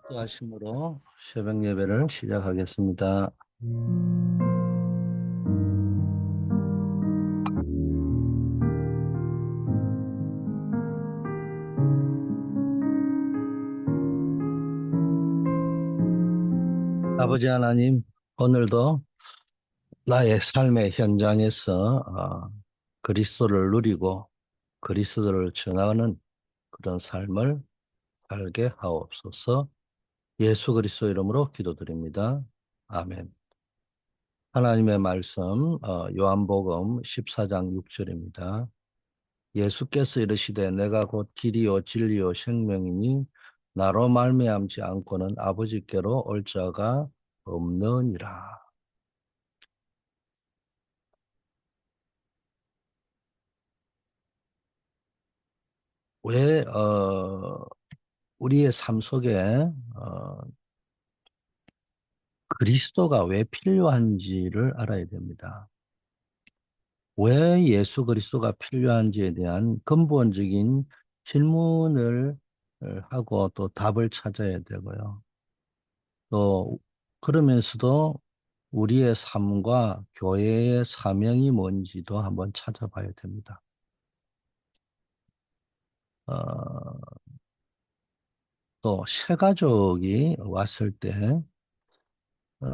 기도하심으로 새벽 예배를 시작하겠습니다. 아버지 하나님, 오늘도 나의 삶의 현장에서 그리스도를 누리고 그리스도를 전하는 그런 삶을 살게 하옵소서. 예수 그리스도 이름으로 기도드립니다. 아멘. 하나님의 말씀 요한복음 14장 6절입니다. 예수께서 이르시되 내가 곧 길이요 진리요 생명이니 나로 말미암지 않고는 아버지께로 올 자가 없느니라. 왜 우리의 삶 속에 그리스도가 왜 필요한지를 알아야 됩니다. 왜 예수 그리스도가 필요한지에 대한 근본적인 질문을 하고 또 답을 찾아야 되고요. 또 그러면서도 우리의 삶과 교회의 사명이 뭔지도 한번 찾아봐야 됩니다. 어, 또 새가족이 왔을 때 어,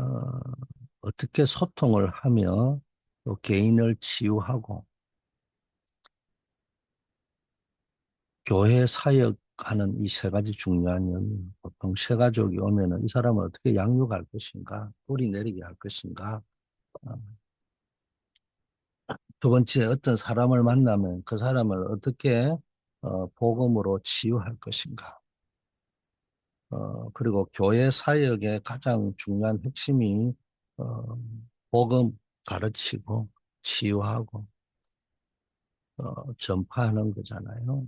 어떻게 소통을 하며 또 개인을 치유하고 교회 사역하는 이 세 가지 중요한 영역. 보통 새가족이 오면은 이 사람을 어떻게 양육할 것인가, 뿌리 내리게 할 것인가. 어, 두 번째, 어떤 사람을 만나면 그 사람을 어떻게 복음으로 치유할 것인가. 그리고 교회 사역의 가장 중요한 핵심이 어, 복음 가르치고 치유하고 전파하는 거잖아요.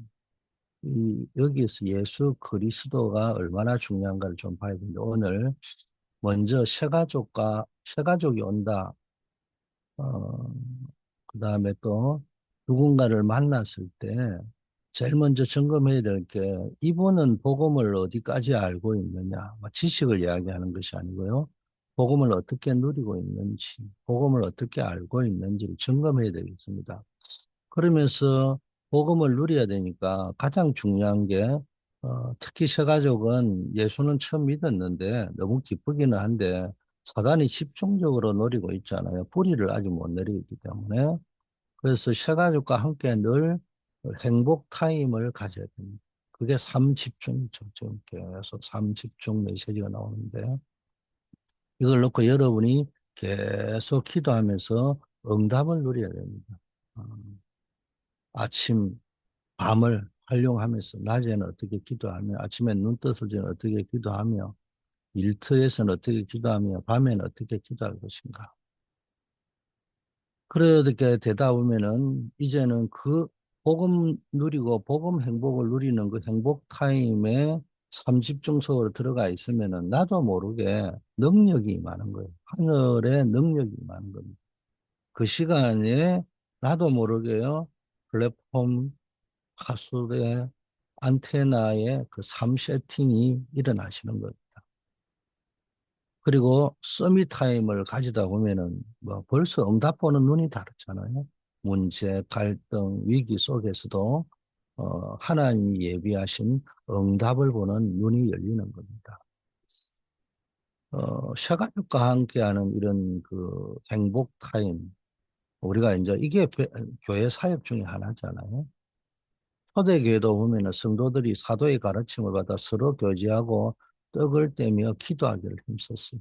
여기에서 예수 그리스도가 얼마나 중요한가를 좀 봐야 되는데 오늘 먼저 새가족이 온다. 어, 그다음에 또 누군가를 만났을 때 제일 먼저 점검해야 될 게 이분은 복음을 어디까지 알고 있느냐. 뭐 지식을 이야기하는 것이 아니고요. 복음을 어떻게 누리고 있는지, 복음을 어떻게 알고 있는지를 점검해야 되겠습니다. 그러면서 복음을 누려야 되니까 가장 중요한 게 특히 새가족은 예수는 처음 믿었는데 너무 기쁘기는 한데 사단이 집중적으로 노리고 있잖아요. 뿌리를 아직 못 내리기 때문에. 그래서 새가족과 함께 늘 행복 타임을 가져야 됩니다. 그게 삶 집중이죠. 지금 계속 삶 집중 메시지가 나오는데 이걸 놓고 여러분이 계속 기도하면서 응답을 누려야 됩니다. 어, 아침, 밤을 활용하면서 낮에는 어떻게 기도하며 아침에 눈 떠서 전에 어떻게 기도하며 일터에서는 어떻게 기도하며 밤에는 어떻게 기도할 것인가. 그렇게 되다 보면은 이제는 그 복음 누리고 복음 행복을 누리는 그 행복 타임에 삼집중 속으로 들어가 있으면은 나도 모르게 능력이 많은 거예요. 하늘의 능력이 많은 겁니다. 그 시간에 나도 모르게요. 플랫폼 가sul의 안테나의 그 3세팅이 일어나시는 겁니다. 그리고 서밋 타임을 가지다 보면은 뭐 벌써 응답 보는 눈이 다르잖아요. 문제, 갈등, 위기 속에서도 하나님이 예비하신 응답을 보는 눈이 열리는 겁니다. 샤가족과 함께하는 이런 그 행복 타임, 우리가 이제 이게 교회 사역 중에 하나잖아요. 초대교회도 보면은 성도들이 사도의 가르침을 받아 서로 교제하고 떡을 떼며 기도하기를 힘썼어요.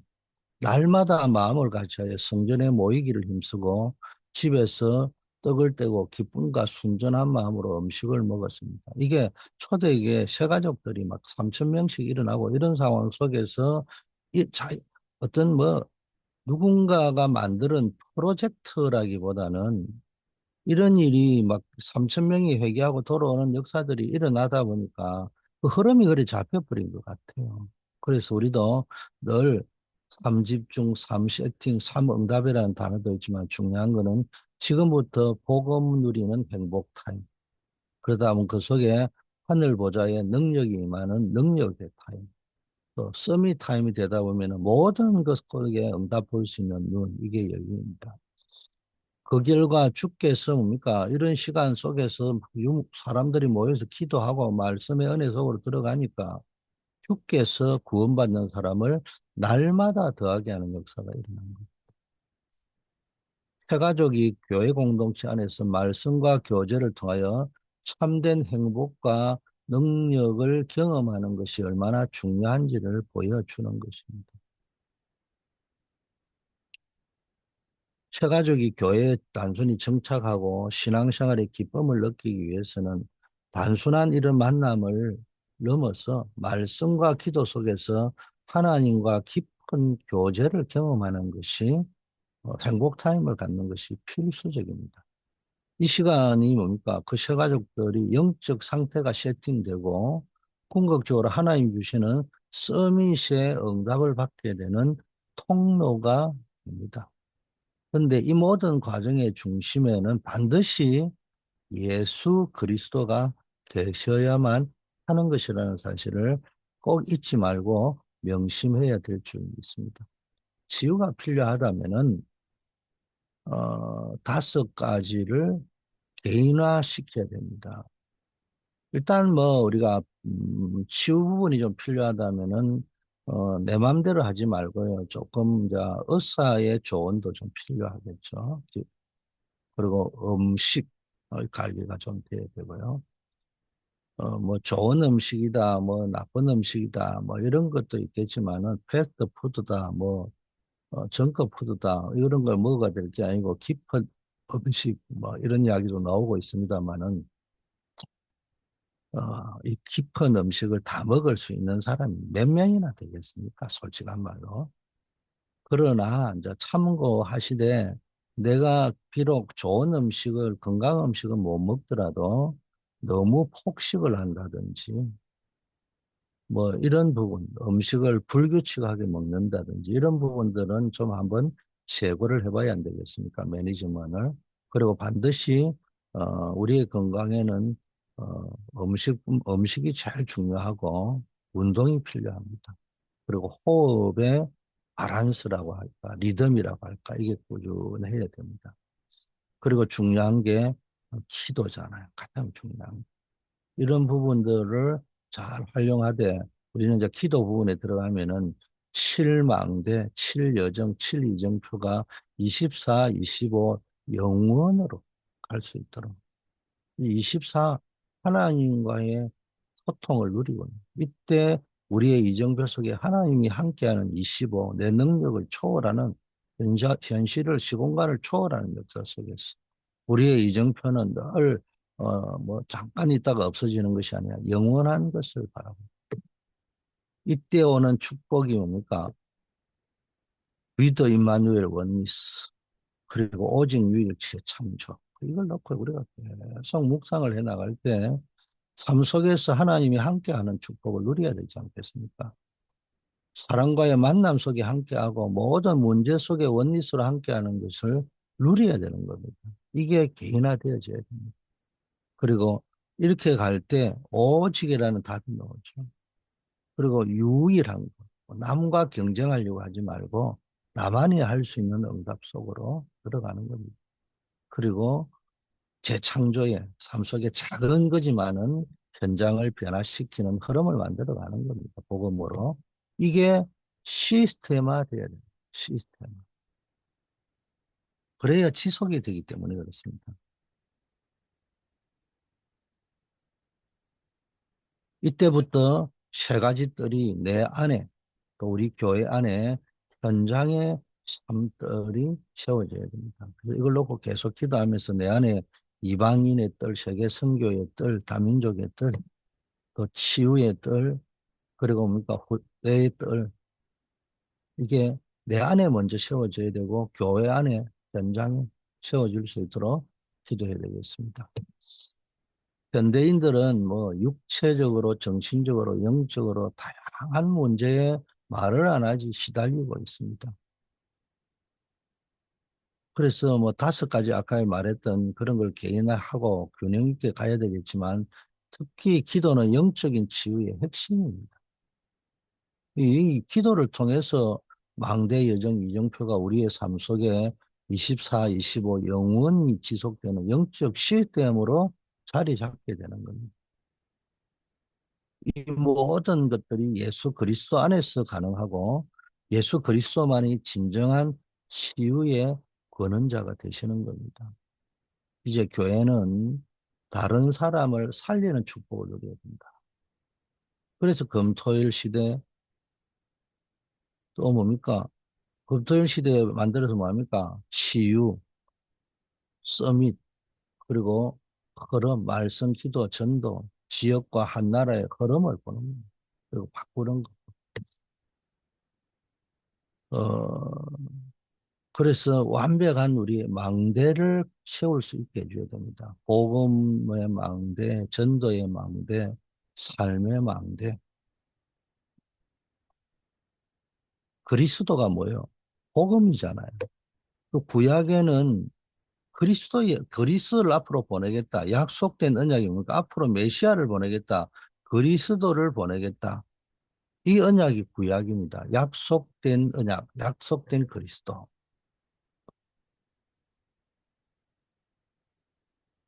날마다 마음을 같이하여 성전에 모이기를 힘쓰고 집에서 떡을 떼고 기쁨과 순전한 마음으로 음식을 먹었습니다. 이게 초대교회 새가족들이 막 3천 명씩 일어나고 이런 상황 속에서 어떤 뭐 누군가가 만드는 프로젝트라기보다는 이런 일이 막 3천 명이 회개하고 돌아오는 역사들이 일어나다 보니까 그 흐름이 그리 잡혀버린 것 같아요. 그래서 우리도 늘 삼집중, 삼세팅, 삼응답이라는 단어도 있지만 중요한 거는 지금부터 복음 누리는 행복 타임. 그러다 보면 그 속에 하늘 보좌에 능력이 임하는 능력의 타임. 또 서밋 타임이 되다 보면은 모든 것에 응답할 수 있는 눈, 이게 열립니다. 그 결과 주께서 뭡니까? 이런 시간 속에서 사람들이 모여서 기도하고 말씀의 은혜 속으로 들어가니까 주께서 구원받는 사람을 날마다 더하게 하는 역사가 일어난 거예요. 새가족이 교회 공동체 안에서 말씀과 교제를 통하여 참된 행복과 능력을 경험하는 것이 얼마나 중요한지를 보여주는 것입니다. 새가족이 교회에 단순히 정착하고 신앙생활의 기쁨을 느끼기 위해서는 단순한 이런 만남을 넘어서 말씀과 기도 속에서 하나님과 깊은 교제를 경험하는 것이 행복 타임을 갖는 것이 필수적입니다. 이 시간이 뭡니까? 그 새가족들이 영적 상태가 세팅되고 궁극적으로 하나님 주시는 서밋의 응답을 받게 되는 통로가 됩니다. 그런데 이 모든 과정의 중심에는 반드시 예수 그리스도가 계셔야만 하는 것이라는 사실을 꼭 잊지 말고 명심해야 될 줄 믿습니다. 치유가 필요하다면은 5가지를 개인화시켜야 됩니다. 일단 뭐 우리가 치유 부분이 좀 필요하다면은 내 맘대로 하지 말고요. 조금 이제 의사의 조언도 좀 필요하겠죠. 그리고 음식 관리가 좀 돼야 되고요. 뭐 좋은 음식이다, 뭐 나쁜 음식이다, 뭐 이런 것도 있겠지만은 패스트푸드다, 뭐 정크푸드다 이런 걸 먹어야 될 게 아니고 깊은 음식 뭐 이런 이야기도 나오고 있습니다만은 이 깊은 음식을 다 먹을 수 있는 사람이 몇 명이나 되겠습니까? 솔직한 말로. 그러나 이제 참고하시되 내가 비록 좋은 음식을 건강 음식은 못 먹더라도 너무 폭식을 한다든지 뭐 이런 부분 음식을 불규칙하게 먹는다든지 이런 부분들은 좀 한번 재고를 해봐야 안 되겠습니까? 매니지먼을. 그리고 반드시 우리의 건강에는 음식이 제일 중요하고 운동이 필요합니다. 그리고 호흡의 바란스라고 할까, 리듬이라고 할까, 이게 꾸준해야 됩니다. 그리고 중요한 게 기도잖아요. 가장 중요한. 이런 부분들을 잘 활용하되 우리는 이제 기도 부분에 들어가면은 7망대, 7여정, 7이정표가 24, 25 영원으로 갈 수 있도록 24 하나님과의 소통을 누리고 이때 우리의 이정표 속에 하나님이 함께하는 25 내 능력을 초월하는 현실을 시공간을 초월하는 역사 속에서 우리의 이정표는 늘 뭐 잠깐 있다가 없어지는 것이 아니라 영원한 것을 바라고 이때 오는 축복이 뭡니까? 위더 임마누엘 원리스 그리고 오직 유일체 창조 이걸 놓고 우리가 계속 묵상을 해 나갈 때 삶 속에서 하나님이 함께하는 축복을 누려야 되지 않겠습니까? 사람과의 만남 속에 함께하고 모든 문제 속에 원리스로 함께하는 것을 누려야 되는 겁니다. 이게 개인화되어져야 됩니다. 그리고 이렇게 갈 때 오직이라는 답이 나오죠. 그리고 유일한 것. 남과 경쟁하려고 하지 말고 나만이 할 수 있는 응답 속으로 들어가는 겁니다. 그리고 재창조의 삶 속에 작은 거지만은 현장을 변화시키는 흐름을 만들어가는 겁니다. 복음으로. 이게 시스템화 돼야 돼요. 시스템. 그래야 지속이 되기 때문에 그렇습니다. 이때부터 세 가지 뜰이 내 안에 또 우리 교회 안에 현장의 삶들이 세워져야 됩니다. 그래서 이걸 놓고 계속 기도하면서 내 안에 이방인의 뜰, 세계 선교의 뜰, 다민족의 뜰, 또 치유의 뜰, 그리고 뭡니까 후대의 뜰 이게 내 안에 먼저 세워져야 되고 교회 안에 현장에 세워질 수 있도록 기도해야 되겠습니다. 현대인들은 뭐 육체적으로, 정신적으로, 영적으로 다양한 문제에 말을 안 하지 시달리고 있습니다. 그래서 뭐 5가지 아까 말했던 그런 걸 개인화하고 균형 있게 가야 되겠지만 특히 기도는 영적인 치유의 핵심입니다. 이 기도를 통해서 망대 여정 이정표가 우리의 삶 속에 24, 25 영원히 지속되는 영적 시스템으로 자리 잡게 되는 겁니다. 이 모든 것들이 예수 그리스도 안에서 가능하고 예수 그리스도만이 진정한 치유의 권능자가 되시는 겁니다. 이제 교회는 다른 사람을 살리는 축복을 누려야 된다. 그래서 금토일 시대 또 뭡니까? 금토일 시대에 만들어서 뭐합니까? 치유, 서밋, 그리고 흐름, 말씀, 기도, 전도, 지역과 한 나라의 흐름을 보는 거예요. 그리고 바꾸는 거. 어, 그래서 완벽한 우리 망대를 세울 수 있게 해줘야 됩니다. 복음의 망대, 전도의 망대, 삶의 망대. 그리스도가 뭐예요? 복음이잖아요. 그 구약에는 그리스도를 앞으로 보내겠다. 약속된 언약이 뭡니까? 앞으로 메시아를 보내겠다. 그리스도를 보내겠다. 이 언약이 구약입니다. 약속된 언약, 약속된 그리스도.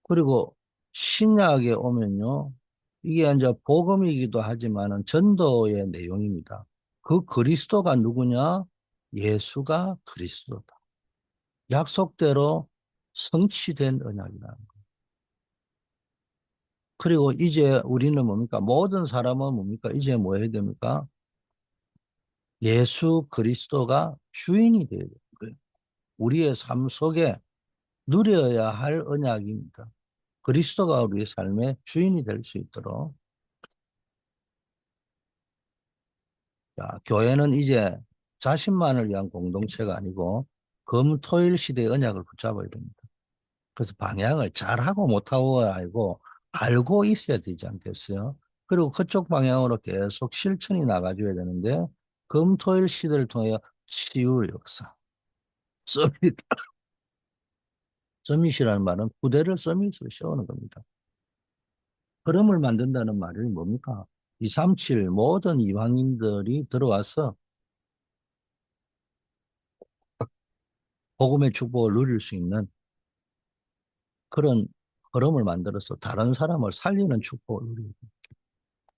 그리고 신약에 오면요. 이게 이제 복음이기도 하지만은 전도의 내용입니다. 그 그리스도가 누구냐? 예수가 그리스도다. 약속대로 성취된 언약이다. 그리고 이제 우리는 뭡니까? 모든 사람은 뭡니까? 이제 뭐 해야 됩니까? 예수 그리스도가 주인이 되어야 되는 거예요. 우리의 삶 속에 누려야 할 언약입니다. 그리스도가 우리의 삶의 주인이 될 수 있도록. 자, 교회는 이제 자신만을 위한 공동체가 아니고 금토일 시대의 언약을 붙잡아야 됩니다. 그래서 방향을 잘하고 못하고 알고 있어야 되지 않겠어요? 그리고 그쪽 방향으로 계속 실천이 나가줘야 되는데 금토일 시대를 통해 치유 역사, 서밋, 서밋이라는 말은 후대를 서밋으로 세우는 겁니다. 흐름을 만든다는 말이 뭡니까? 237 모든 이방인들이 들어와서 복음의 축복을 누릴 수 있는 그런 흐름을 만들어서 다른 사람을 살리는 축복을 누리고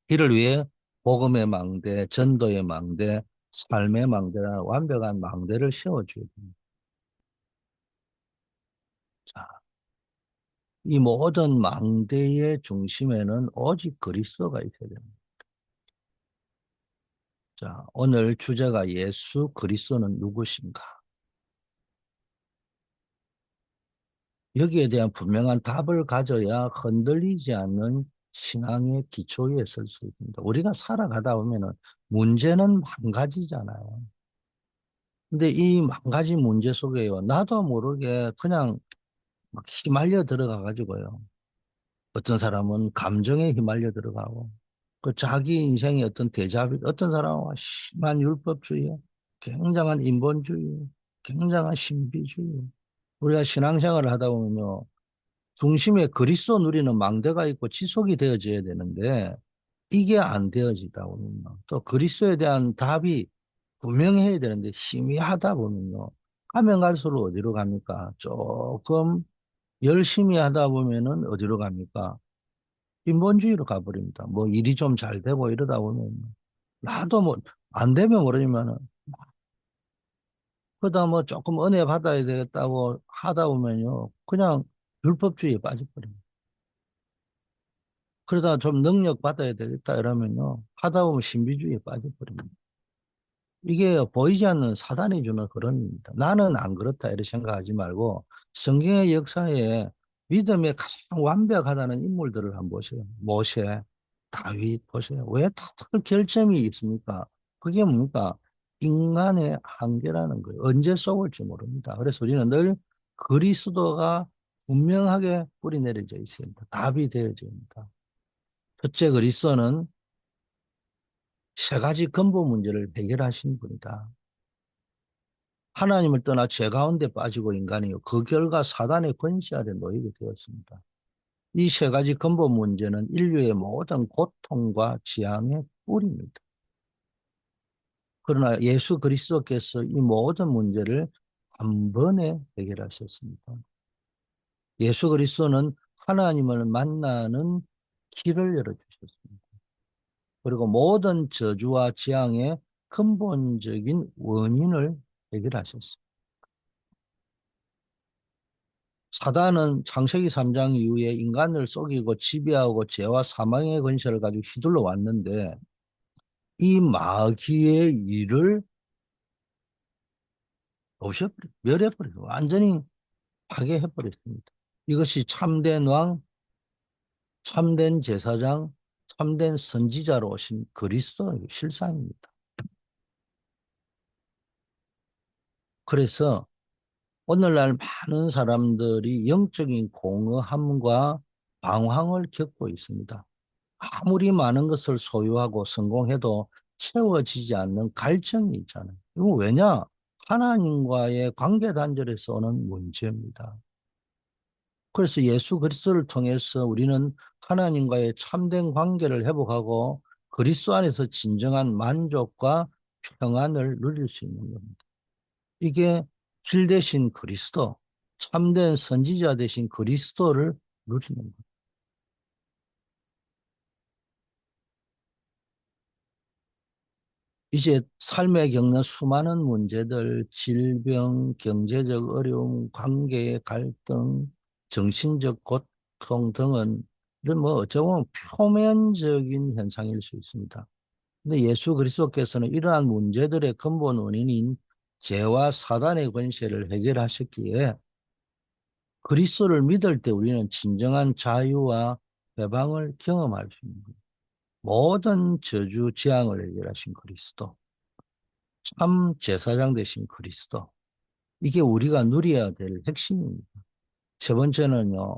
이를 위해 복음의 망대, 전도의 망대, 삶의 망대라는 완벽한 망대를 세워줘야 됩니다. 자, 이 모든 망대의 중심에는 오직 그리스도가 있어야 됩니다. 자, 오늘 주제가 예수 그리스도는 누구신가? 여기에 대한 분명한 답을 가져야 흔들리지 않는 신앙의 기초 위에 설 수 있습니다. 우리가 살아가다 보면은 문제는 한 가지잖아요. 근데 이 한 가지 문제 속에요. 나도 모르게 그냥 막 휘말려 들어가 가지고요. 어떤 사람은 감정에 휘말려 들어가고, 그 자기 인생의 어떤 대자비, 어떤 사람은 심한 율법주의, 굉장한 인본주의, 굉장한 신비주의. 우리가 신앙생활을 하다 보면요. 중심에 그리스도 누리는 망대가 있고 지속이 되어져야 되는데 이게 안 되어지다 보면요. 또 그리스도에 대한 답이 분명해야 되는데 희미하다 보면요. 가면 갈수록 어디로 갑니까? 조금 열심히 하다 보면은 어디로 갑니까? 인본주의로 가버립니다. 뭐 일이 좀 잘 되고 이러다 보면 나도 뭐 안 되면 모르지만은 그러다 뭐 조금 은혜 받아야 되겠다고 하다 보면요. 그냥 율법주의에 빠져버립니다. 그러다 좀 능력 받아야 되겠다 이러면요. 하다 보면 신비주의에 빠져버립니다. 이게 보이지 않는 사단이 주는 흐름입니다. 나는 안 그렇다 이렇게 생각하지 말고 성경의 역사에 믿음에 가장 완벽하다는 인물들을 한번 보세요. 모세, 다윗 보세요. 왜 다들 결점이 있습니까? 그게 뭡니까? 인간의 한계라는 거예요. 언제 쏘을지 모릅니다. 그래서 우리는 늘 그리스도가 분명하게 뿌리 내려져 있습니다. 답이 되어져 있습니다. 첫째 그리스도는 세 가지 근본 문제를 해결하신 분이다. 하나님을 떠나 죄 가운데 빠지고 인간이요. 그 결과 사단의 권세 아래 놓이게 되었습니다. 이 세 가지 근본 문제는 인류의 모든 고통과 지향의 뿌리입니다. 그러나 예수 그리스도께서 이 모든 문제를 한 번에 해결하셨습니다. 예수 그리스도는 하나님을 만나는 길을 열어주셨습니다. 그리고 모든 저주와 재앙의 근본적인 원인을 해결하셨습니다. 사단은 창세기 3장 이후에 인간을 속이고 지배하고 죄와 사망의 권세를 가지고 휘둘러 왔는데 이 마귀의 일을 없애버려, 멸해버리고 완전히 파괴해버렸습니다. 이것이 참된 왕, 참된 제사장, 참된 선지자로 오신 그리스도의 실상입니다. 그래서 오늘날 많은 사람들이 영적인 공허함과 방황을 겪고 있습니다. 아무리 많은 것을 소유하고 성공해도 채워지지 않는 갈증이 있잖아요. 이거 왜냐? 하나님과의 관계 단절에서 오는 문제입니다. 그래서 예수 그리스도를 통해서 우리는 하나님과의 참된 관계를 회복하고 그리스도 안에서 진정한 만족과 평안을 누릴 수 있는 겁니다. 이게 길 대신 그리스도, 참된 선지자 대신 그리스도를 누리는 겁니다. 이제 삶에 겪는 수많은 문제들, 질병, 경제적 어려움, 관계의 갈등, 정신적 고통 등은 이런 뭐 어쩌면 표면적인 현상일 수 있습니다. 근데 예수 그리스도께서는 이러한 문제들의 근본 원인인 죄와 사단의 권세를 해결하셨기에 그리스도를 믿을 때 우리는 진정한 자유와 해방을 경험할 수 있는 거예요. 모든 저주, 재앙을 해결하신 그리스도. 참 제사장 되신 그리스도. 이게 우리가 누려야 될 핵심입니다. 세 번째는요,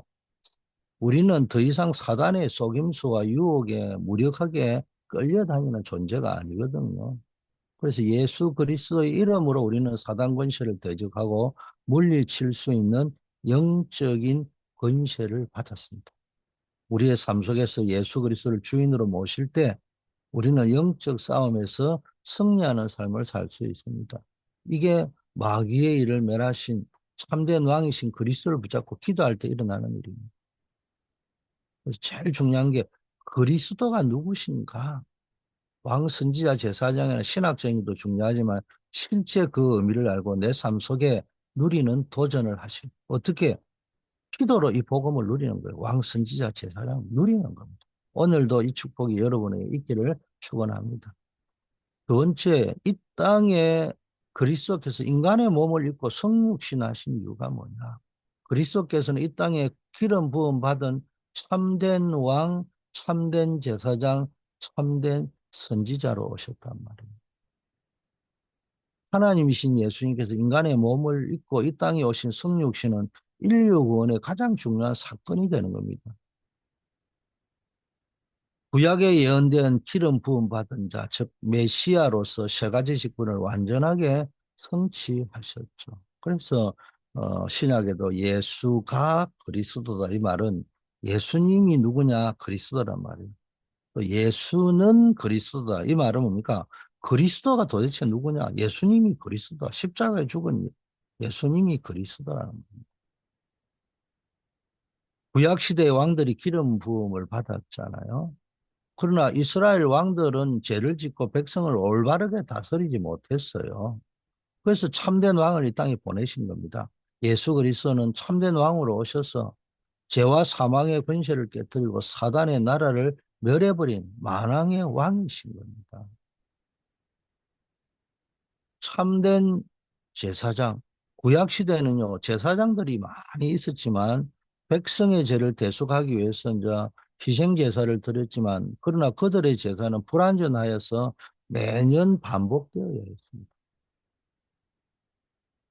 우리는 더 이상 사단의 속임수와 유혹에 무력하게 끌려다니는 존재가 아니거든요. 그래서 예수 그리스도의 이름으로 우리는 사단 권세를 대적하고 물리칠 수 있는 영적인 권세를 받았습니다. 우리의 삶 속에서 예수 그리스도를 주인으로 모실 때 우리는 영적 싸움에서 승리하는 삶을 살 수 있습니다. 이게 마귀의 일을 멸하신 참된 왕이신 그리스도를 붙잡고 기도할 때 일어나는 일입니다. 그래서 제일 중요한 게 그리스도가 누구신가? 왕, 선지자, 제사장이나 신학적인 것도 중요하지만 실제 그 의미를 알고 내 삶 속에 누리는 도전을 하시고 어떻게 기도로 이 복음을 누리는 거예요. 왕, 선지자, 제사장 누리는 겁니다. 오늘도 이 축복이 여러분에게 있기를 축원합니다. 두 번째, 이 땅에 그리스도께서 인간의 몸을 입고 성육신하신 이유가 뭐냐? 그리스도께서는 이 땅에 기름 부음 받은 참된 왕, 참된 제사장, 참된 선지자로 오셨단 말이에요. 하나님이신 예수님께서 인간의 몸을 입고 이 땅에 오신 성육신은 인류 구원의 가장 중요한 사건이 되는 겁니다. 구약에 예언된 기름 부음 받은 자, 즉 메시아로서 세 가지 직분을 완전하게 성취하셨죠. 그래서 신약에도 예수가 그리스도다 이 말은 예수님이 누구냐 그리스도란 말이에요. 또 예수는 그리스도다 이 말은 뭡니까? 그리스도가 도대체 누구냐? 예수님이 그리스도다. 십자가에 죽은 예수님이 그리스도라는 겁니다. 구약 시대의 왕들이 기름 부음을 받았잖아요. 그러나 이스라엘 왕들은 죄를 짓고 백성을 올바르게 다스리지 못했어요. 그래서 참된 왕을 이 땅에 보내신 겁니다. 예수 그리스도는 참된 왕으로 오셔서 죄와 사망의 권세를 깨뜨리고 사단의 나라를 멸해버린 만왕의 왕이신 겁니다. 참된 제사장, 구약 시대에는요, 제사장들이 많이 있었지만 백성의 죄를 대속하기 위해서 이제 희생 제사를 드렸지만 그러나 그들의 제사는 불완전하여서 매년 반복되어야 했습니다.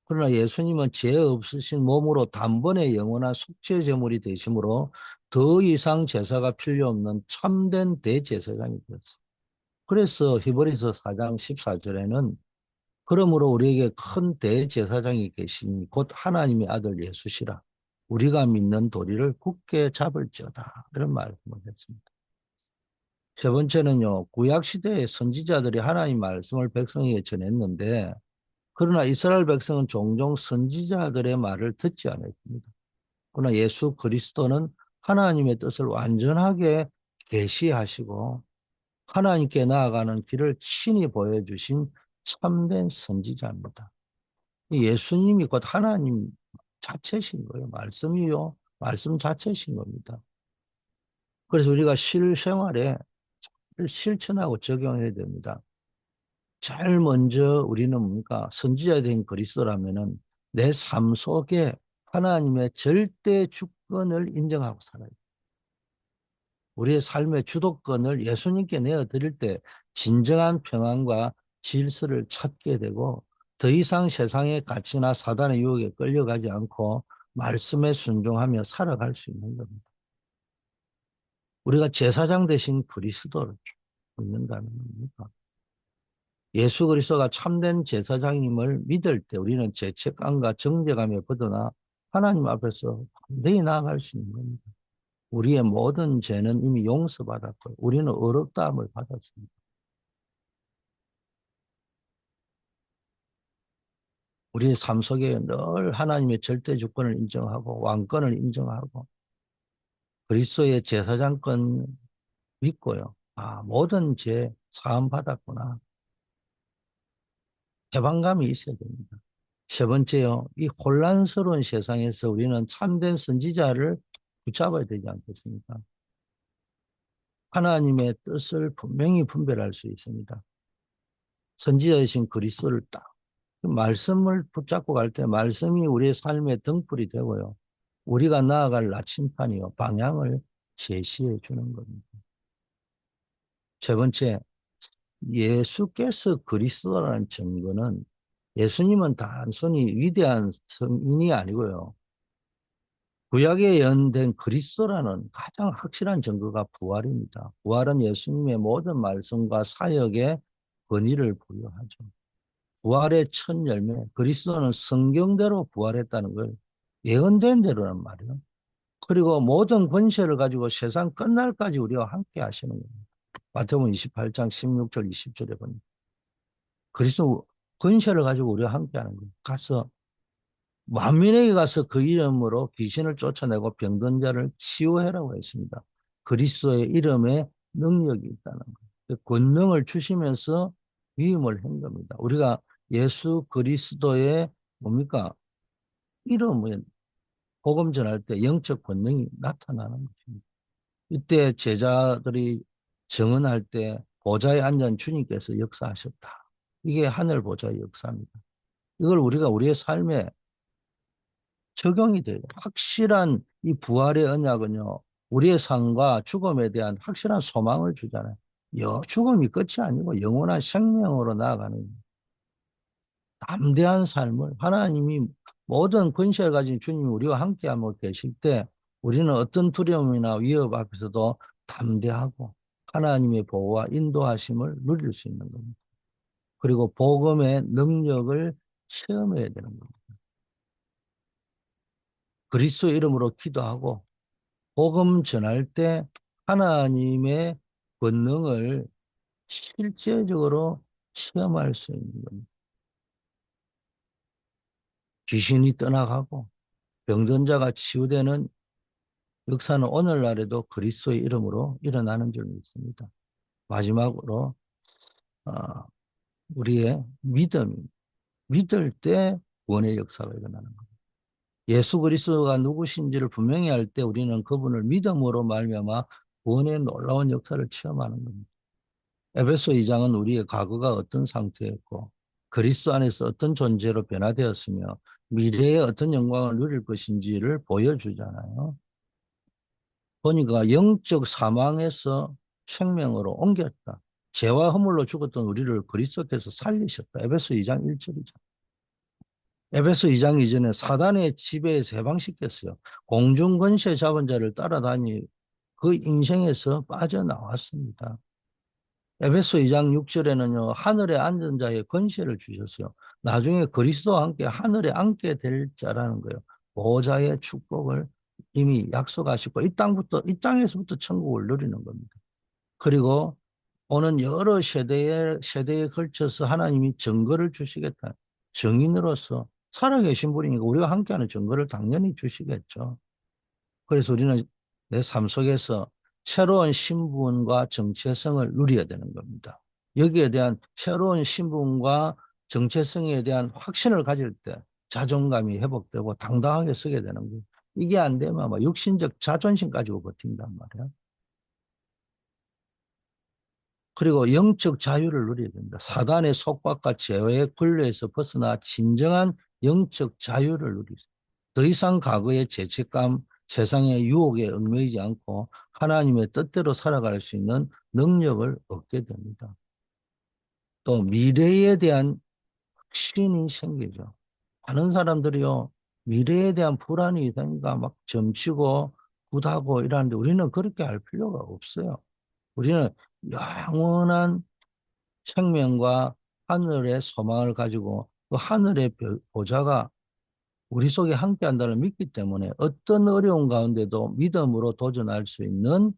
그러나 예수님은 죄 없으신 몸으로 단번에 영원한 속죄 제물이 되심으로 더 이상 제사가 필요 없는 참된 대제사장이 되었습니다. 그래서 히브리서 4장 14절에는 그러므로 우리에게 큰 대제사장이 계시니 곧 하나님의 아들 예수시라. 우리가 믿는 도리를 굳게 잡을지어다. 이런 말씀을 했습니다. 세 번째는요, 구약 시대의 선지자들이 하나님 말씀을 백성에게 전했는데, 그러나 이스라엘 백성은 종종 선지자들의 말을 듣지 않았습니다. 그러나 예수 그리스도는 하나님의 뜻을 완전하게 계시하시고 하나님께 나아가는 길을 친히 보여주신 참된 선지자입니다. 예수님이 곧 하나님 자체신 거예요. 말씀이요. 말씀 자체신 겁니다. 그래서 우리가 실생활에 실천하고 적용해야 됩니다. 제일 먼저 우리는 뭡니까? 선지자 된 그리스도라면은 내 삶 속에 하나님의 절대 주권을 인정하고 살아야 돼요. 우리의 삶의 주도권을 예수님께 내어드릴 때 진정한 평안과 질서를 찾게 되고 더 이상 세상의 가치나 사단의 유혹에 끌려가지 않고 말씀에 순종하며 살아갈 수 있는 겁니다. 우리가 제사장 대신 그리스도를 믿는다는 겁니다. 예수 그리스도가 참된 제사장임을 믿을 때 우리는 죄책감과 정죄감에 벗어나 하나님 앞에서 담대히 나아갈 수 있는 겁니다. 우리의 모든 죄는 이미 용서받았고 우리는 의롭다함을 받았습니다. 우리의 삶 속에 늘 하나님의 절대 주권을 인정하고 왕권을 인정하고 그리스도의 제사장권 믿고요. 아, 모든 죄 사함 받았구나. 해방감이 있어야 됩니다. 세 번째요. 이 혼란스러운 세상에서 우리는 참된 선지자를 붙잡아야 되지 않겠습니까? 하나님의 뜻을 분명히 분별할 수 있습니다. 선지자이신 그리스도를 딱 말씀을 붙잡고 갈 때 말씀이 우리의 삶의 등불이 되고요. 우리가 나아갈 나침판이요. 방향을 제시해 주는 겁니다. 세 번째, 예수께서 그리스도라는 증거는 예수님은 단순히 위대한 성인이 아니고요. 구약에 예언된 그리스도라는 가장 확실한 증거가 부활입니다. 부활은 예수님의 모든 말씀과 사역에 권위를 부여하죠. 부활의 첫 열매, 그리스도는 성경대로 부활했다는 걸 예언된 대로란 말이에요. 그리고 모든 권세를 가지고 세상 끝날까지 우리와 함께 하시는 겁니다. 마태복음 28장 16절 20절에 보면 그리스도 권세를 가지고 우리와 함께 하는 거예요. 가서 만민에게 가서 그 이름으로 귀신을 쫓아내고 병든 자를 치유해라고 했습니다. 그리스도의 이름에 능력이 있다는 거예요. 그 권능을 주시면서 위임을 한 겁니다. 우리가 예수 그리스도의 뭡니까? 이름을 복음 전할 때 영적 권능이 나타나는 것입니다. 이때 제자들이 증언할 때 보좌에 앉은 주님께서 역사하셨다. 이게 하늘 보좌의 역사입니다. 이걸 우리가 우리의 삶에 적용이 돼요. 확실한 이 부활의 언약은요, 우리의 삶과 죽음에 대한 확실한 소망을 주잖아요. 죽음이 끝이 아니고 영원한 생명으로 나아가는 담대한 삶을 하나님이 모든 권세를 가진 주님이 우리와 함께하고 계실 때 우리는 어떤 두려움이나 위협 앞에서도 담대하고 하나님의 보호와 인도하심을 누릴 수 있는 겁니다. 그리고 복음의 능력을 체험해야 되는 겁니다. 그리스도 이름으로 기도하고 복음 전할 때 하나님의 권능을 실제적으로 체험할 수 있는 겁니다. 귀신이 떠나가고 병든 자가 치유되는 역사는 오늘날에도 그리스도의 이름으로 일어나는 줄 믿습니다. 마지막으로 어, 우리의 믿음이 믿을 때 구원의 역사가 일어나는 겁니다. 예수 그리스도가 누구신지를 분명히 할 때 우리는 그분을 믿음으로 말미암아 구원의 놀라운 역사를 체험하는 겁니다. 에베소 2장은 우리의 과거가 어떤 상태였고 그리스도 안에서 어떤 존재로 변화되었으며 미래에 어떤 영광을 누릴 것인지를 보여주잖아요. 보니까 영적 사망에서 생명으로 옮겼다. 죄와 허물로 죽었던 우리를 그리스도께서 살리셨다. 에베소 2장 1절이죠. 에베소 2장 이전에 사단의 지배에서 해방시켰어요. 공중권세 잡은 자를 따라다니 그 인생에서 빠져나왔습니다. 에베소 2장 6절에는요, 하늘에 앉은 자의 권세를 주셨어요. 나중에 그리스도와 함께 하늘에 앉게 될 자라는 거예요. 보호자의 축복을 이미 약속하시고 이 땅에서부터 천국을 누리는 겁니다. 그리고 오는 여러 세대에 걸쳐서 하나님이 증거를 주시겠다. 증인으로서 살아계신 분이니까 우리가 함께하는 증거를 당연히 주시겠죠. 그래서 우리는 내 삶 속에서 새로운 신분과 정체성을 누려야 되는 겁니다. 여기에 대한 새로운 신분과 정체성에 대한 확신을 가질 때 자존감이 회복되고 당당하게 서게 되는 거예요. 이게 안 되면 아마 육신적 자존심 가지고 버틴단 말이야. 그리고 영적 자유를 누려야 됩니다. 사단의 속박과 죄의 굴레에서 벗어나 진정한 영적 자유를 누리세요. 더 이상 과거의 죄책감, 세상의 유혹에 얽매이지 않고 하나님의 뜻대로 살아갈 수 있는 능력을 얻게 됩니다. 또 미래에 대한 확신이 생기죠. 많은 사람들이요, 미래에 대한 불안이 있으니까 막 점치고 굿하고 이러는데 우리는 그렇게 할 필요가 없어요. 우리는 영원한 생명과 하늘의 소망을 가지고 그 하늘의 보좌가 우리 속에 함께한다는 믿기 때문에 어떤 어려운 가운데도 믿음으로 도전할 수 있는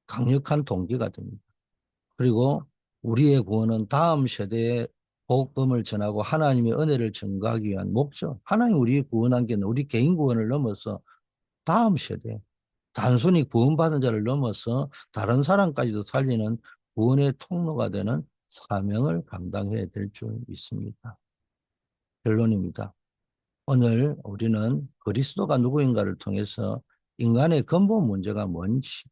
강력한 동기가 됩니다. 그리고 우리의 구원은 다음 세대에 복음을 전하고 하나님의 은혜를 증거하기 위한 목적. 하나님 우리 구원한 게 우리 개인 구원을 넘어서 다음 세대, 단순히 구원받은 자를 넘어서 다른 사람까지도 살리는 구원의 통로가 되는 사명을 감당해야 될 줄 믿습니다. 결론입니다. 오늘 우리는 그리스도가 누구인가를 통해서 인간의 근본 문제가 뭔지,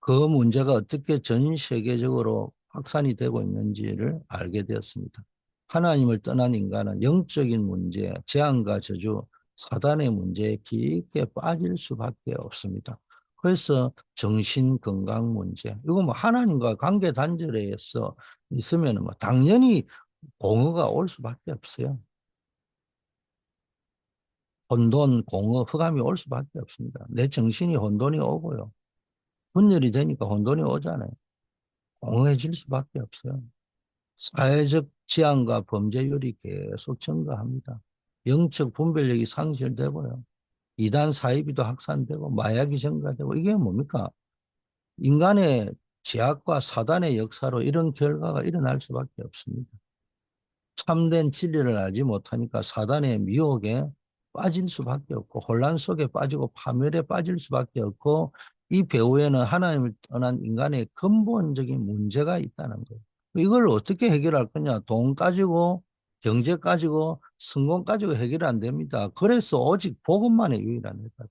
그 문제가 어떻게 전 세계적으로 확산이 되고 있는지를 알게 되었습니다. 하나님을 떠난 인간은 영적인 문제, 재앙과 저주, 사단의 문제에 깊게 빠질 수밖에 없습니다. 그래서 정신 건강 문제, 이거 뭐 하나님과 관계 단절해서 있으면 뭐 당연히 공허가 올 수밖에 없어요. 혼돈, 공허, 흑암이 올 수밖에 없습니다. 내 정신이 혼돈이 오고요. 분열이 되니까 혼돈이 오잖아요. 공허해질 수밖에 없어요. 사회적 지향과 범죄율이 계속 증가합니다. 영적 분별력이 상실되고요. 이단 사이비도 확산되고 마약이 증가되고 이게 뭡니까? 인간의 죄악과 사단의 역사로 이런 결과가 일어날 수밖에 없습니다. 참된 진리를 알지 못하니까 사단의 미혹에 빠질 수밖에 없고 혼란 속에 빠지고 파멸에 빠질 수밖에 없고 이 배후에는 하나님을 떠난 인간의 근본적인 문제가 있다는 거예요. 이걸 어떻게 해결할 거냐? 돈 가지고 경제 가지고 성공 가지고 해결이 안 됩니다. 그래서 오직 복음만의 유일한 해답.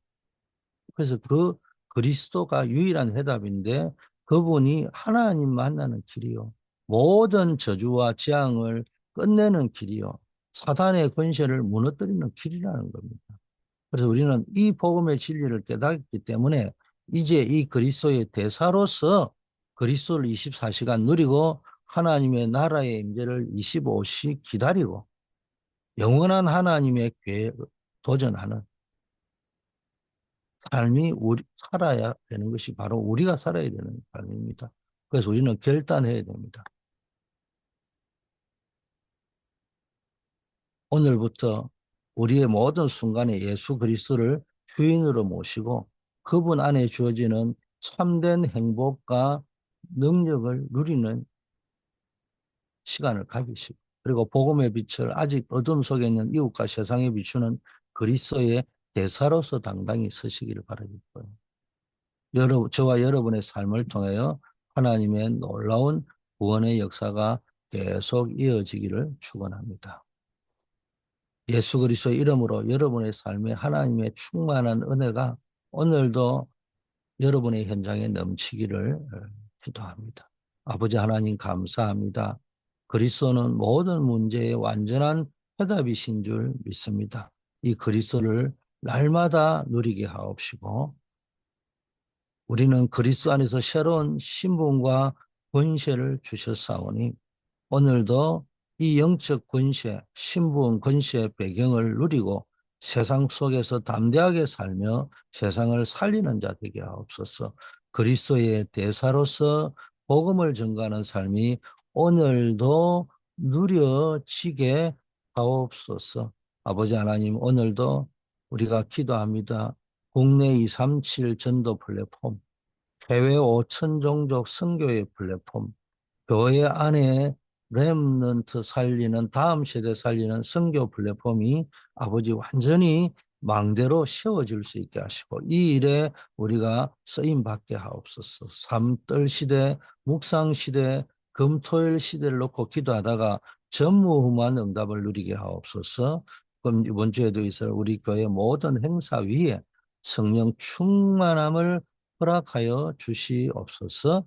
그래서 그 그리스도가 유일한 해답인데 그분이 하나님 만나는 길이요. 모든 저주와 재앙을 끝내는 길이요. 사단의 권세를 무너뜨리는 길이라는 겁니다. 그래서 우리는 이 복음의 진리를 깨닫기 때문에 이제 이 그리스도의 대사로서 그리스도를 24시간 누리고 하나님의 나라의 임재를 25시 기다리고 영원한 하나님의 궤에 도전하는 삶이 우리 살아야 되는 것이 바로 우리가 살아야 되는 삶입니다. 그래서 우리는 결단해야 됩니다. 오늘부터 우리의 모든 순간에 예수 그리스도를 주인으로 모시고 그분 안에 주어지는 참된 행복과 능력을 누리는 시간을 가지시고 그리고 복음의 빛을 아직 어둠 속에 있는 이웃과 세상에 비추는 그리스도의 대사로서 당당히 서시기를 바라겠고요. 저와 여러분의 삶을 통하여 하나님의 놀라운 구원의 역사가 계속 이어지기를 축원합니다. 예수 그리스도의 이름으로 여러분의 삶에 하나님의 충만한 은혜가 오늘도 여러분의 현장에 넘치기를 기도합니다. 아버지 하나님 감사합니다. 그리스도는 모든 문제의 완전한 해답이신 줄 믿습니다. 이 그리스도를 날마다 누리게 하옵시고 우리는 그리스도 안에서 새로운 신분과 권세를 주셨사오니 오늘도 이 영적 권세, 신분, 권세 배경을 누리고 세상 속에서 담대하게 살며 세상을 살리는 자 되게 하옵소서. 그리스도의 대사로서 복음을 전가하는 삶이 오늘도 누려지게 하옵소서. 아버지 하나님 오늘도 우리가 기도합니다. 국내 237 전도 플랫폼, 해외 5천 종족 선교의 플랫폼, 교회 안에 렘넌트 살리는 다음 세대 살리는 선교 플랫폼이 아버지 완전히 망대로 세워질 수 있게 하시고 이 일에 우리가 쓰임 받게 하옵소서. 삼떨 시대, 묵상 시대, 금토일 시대를 놓고 기도하다가 전무후무한 응답을 누리게 하옵소서. 그럼 이번 주에도 있을 우리 교회 모든 행사 위에 성령 충만함을 허락하여 주시옵소서.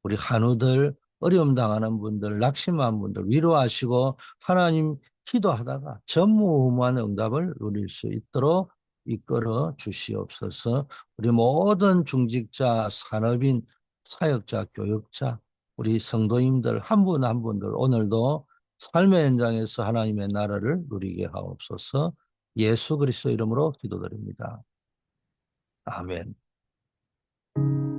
우리 한우들 어려움 당하는 분들, 낙심한 분들 위로하시고 하나님 기도하다가 전무후무한 응답을 누릴 수 있도록 이끌어 주시옵소서. 우리 모든 중직자, 산업인, 사역자, 교육자, 우리 성도님들 한 분 한 분들 오늘도 삶의 현장에서 하나님의 나라를 누리게 하옵소서. 예수 그리스도 이름으로 기도드립니다. 아멘.